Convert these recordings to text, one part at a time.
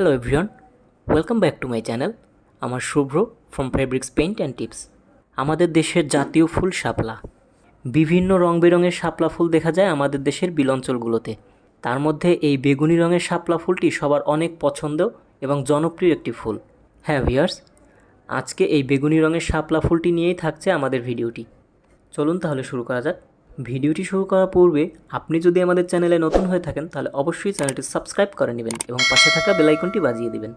Hello everyone, welcome back to my channel. আমার Shubhra from fabrics paint and tips. আমাদের দেশের জাতীয় ফুল শাপলা। বিভিন্ন রং বেরঙের শাপলা ফুল দেখা যায় আমাদের দেশের বিল অঞ্চলগুলোতে। তার মধ্যে এই বেগুনি রঙের শাপলা ফুলটি সবার অনেক পছন্দ এবং জনপ্রিয় একটি ফুল। হ্যাঁ ভিউয়ার্স, আজকে এই বেগুনি রঙের শাপলা ফুলটি নিয়েই থাকছে আমাদের ভিডিওটি। চলুন তাহলে শুরু করা যাক। ভিডিওটি শুরু করার পূর্বে আপনি যদি আমাদের চ্যানেলে নতুন হয়ে থাকেন তাহলে অবশ্যই চ্যানেলটি সাবস্ক্রাইব করে নেবেন এবং পাশে থাকা বেল আইকনটি বাজিয়ে দিবেন।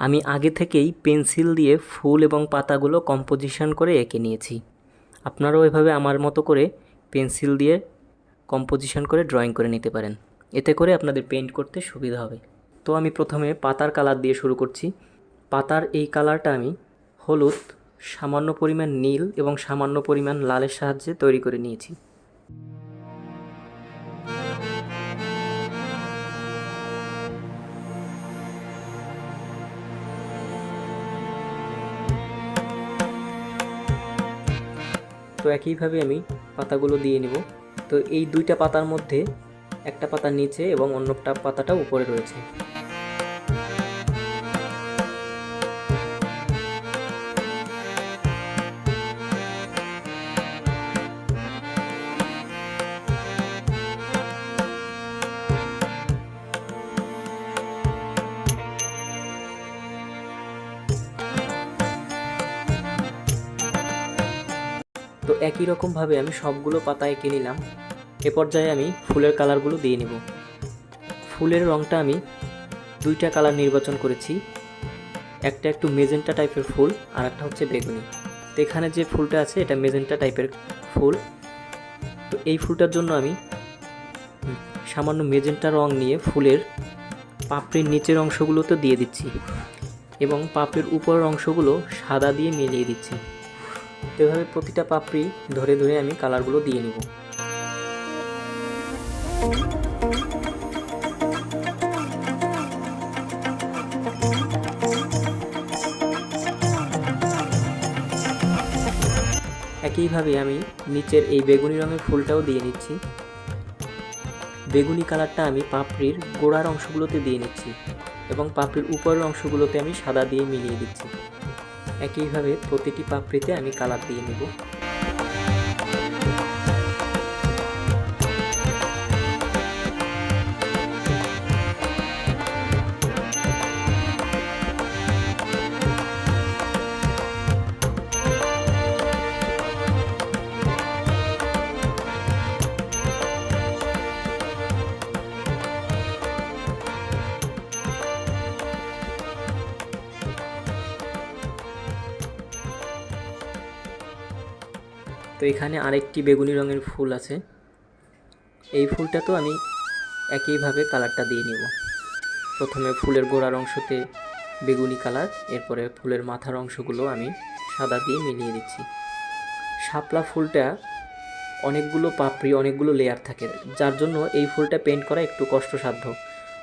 আমি আগে থেকেই পেন্সিল দিয়ে ফুল এবং পাতাগুলো কম্পোজিশন করে এঁকে নিয়েছি। আপনারাও এভাবে আমার মতো করে পেন্সিল দিয়ে কম্পোজিশন করে ড্রয়িং করে নিতে পারেন, এতে করে আপনাদের পেইন্ট করতে সুবিধা হবে। তো আমি প্রথমে পাতার কালার দিয়ে শুরু করছি। পাতার এই কালারটা আমি হলুদ, সামান্য পরিমাণ নীল এবং সামান্য পরিমাণ লালের সাহায্যে তৈরি করে নিয়েছি। তো একইভাবে আমি পাতাগুলো দিয়ে নেব। তো এই দুইটা পাতার মধ্যে একটা পাতা নিচে এবং অন্যটা পাতাটা উপরে রয়েছে। তো একই রকমভাবে আমি সবগুলো পাতা এঁকে নিলাম। এ পর্যায়ে আমি ফুলের কালারগুলো দিয়ে নেব। ফুলের রঙটা আমি দুইটা কালার নির্বাচন করেছি, একটা একটু মেজেন্টা টাইপের ফুল আর একটা হচ্ছে বেগুনি। তো এখানে যে ফুলটা আছে এটা মেজেন্টা টাইপের ফুল। তো এই ফুলটার জন্য আমি সামান্য মেজেন্টা রং নিয়ে ফুলের পাপড়ির নিচের অংশগুলোতে দিয়ে দিচ্ছি এবং পাপড়ির উপরের অংশগুলো সাদা দিয়ে মিলিয়ে দিচ্ছি। তো এভাবে প্রতিটা পাপড়ি ধরে ধরে আমি কালারগুলো দিয়ে নিব। একইভাবে আমি নিচের এই বেগুনি রঙের ফুলটাও দিয়ে নিচ্ছি। বেগুনি কালারটা আমি পাপড়ির গোড়ার অংশগুলোতে দিয়ে নিচ্ছি এবং পাপড়ির উপরের অংশগুলোতে আমি সাদা দিয়ে মিলিয়ে দিচ্ছি। একইভাবে প্রতিটি পাপড়িতে আমি কালার দিয়ে নেব। তো এখানে আরেকটি বেগুনি রঙের ফুল আছে। এই ফুলটা তো আমি একইভাবে কালারটা দিয়ে নিব। প্রথমে ফুলের গোড়ার অংশতে বেগুনি কালার, এরপরে ফুলের মাথার অংশগুলো আমি সাদা দিয়ে মিলিয়ে দিচ্ছি। শাপলা ফুলটা অনেকগুলো পাপড়ি, অনেকগুলো লেয়ার থাকে, যার জন্য এই ফুলটা পেইন্ট করা একটু কষ্টসাধ্য।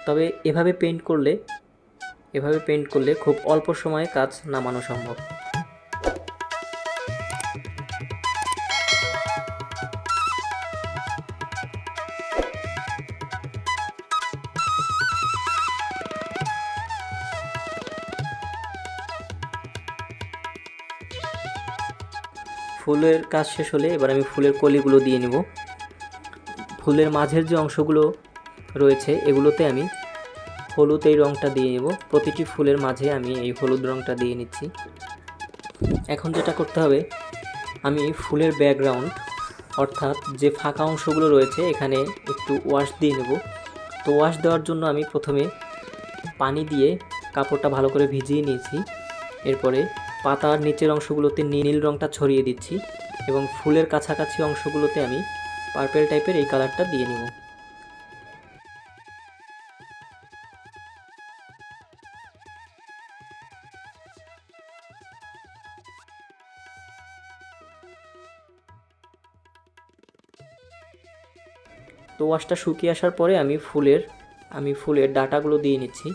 তবে এভাবে পেইন্ট করলে খুব অল্প সময়ে কাজ নামানো সম্ভব। ফুলের কাজ শেষ হলে এবার আমি ফুলের কলিগুলো দিয়ে নেব। ফুলের মাঝের যে অংশগুলো রয়েছে এগুলোতে আমি হলুদ এই রঙটা দিয়ে নেব। প্রতিটি ফুলের মাঝে আমি এই হলুদ রঙটা দিয়ে নিচ্ছি। এখন যেটা করতে হবে, আমি ফুলের ব্যাকগ্রাউন্ড অর্থাৎ যে ফাঁকা অংশগুলো রয়েছে এখানে একটু ওয়াশ দিয়ে নেব। তো ওয়াশ দেওয়ার জন্য আমি প্রথমে পানি দিয়ে কাপড়টা ভালো করে ভিজিয়ে নিয়েছি। এরপরে পাতার নিচের অংশগুলোতে নীল রঙটা ছড়িয়ে দিচ্ছি এবং ফুলের কাছাকাছি অংশগুলোতে আমি পার্পেল টাইপের এই কালারটা দিয়ে নেব। তো ওয়াশটা শুকিয়ে আসার পরে আমি ফুলের ডাঁটাগুলো দিয়ে নিচ্ছি।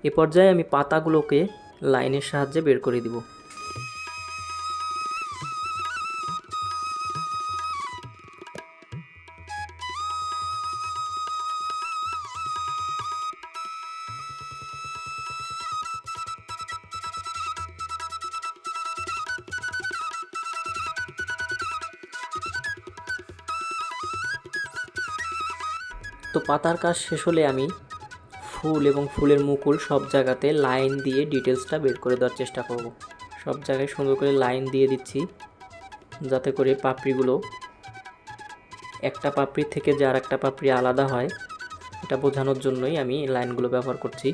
এ পর্যায়ে আমি পাতাগুলোকে লাইনের সাহায্যে বের করে দিব। তো পাতার কাজ শেষ হলে আমি ফুল এবং ফুলের মুকুল সব জায়গাতে লাইন দিয়ে ডিটেলসটা বের করে দেওয়ার চেষ্টা করব। সব জায়গায় সুন্দর করে লাইন দিয়ে দিচ্ছি, যাতে করে পাপড়িগুলো একটা পাপড়ি থেকে যে আর একটা পাপড়ি আলাদা হয়, এটা বোঝানোর জন্যই আমি লাইনগুলো ব্যবহার করছি।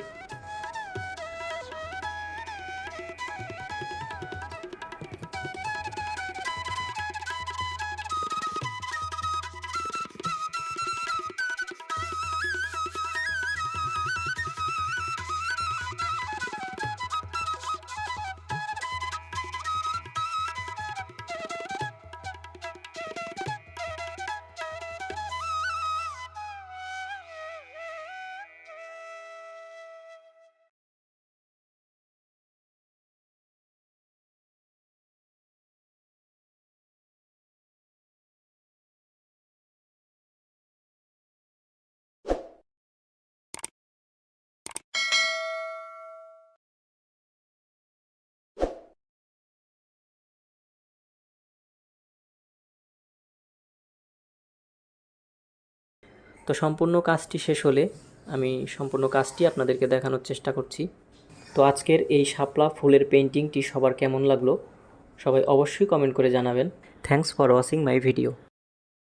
তো সম্পূর্ণ কাজটি শেষ হলে আমি সম্পূর্ণ কাজটি আপনাদেরকে দেখানোর চেষ্টা করছি। তো আজকের এই শাপলা ফুলের পেইন্টিংটি সবার কেমন লাগলো সবাই অবশ্যই কমেন্ট করে জানাবেন। Thanks for watching my video.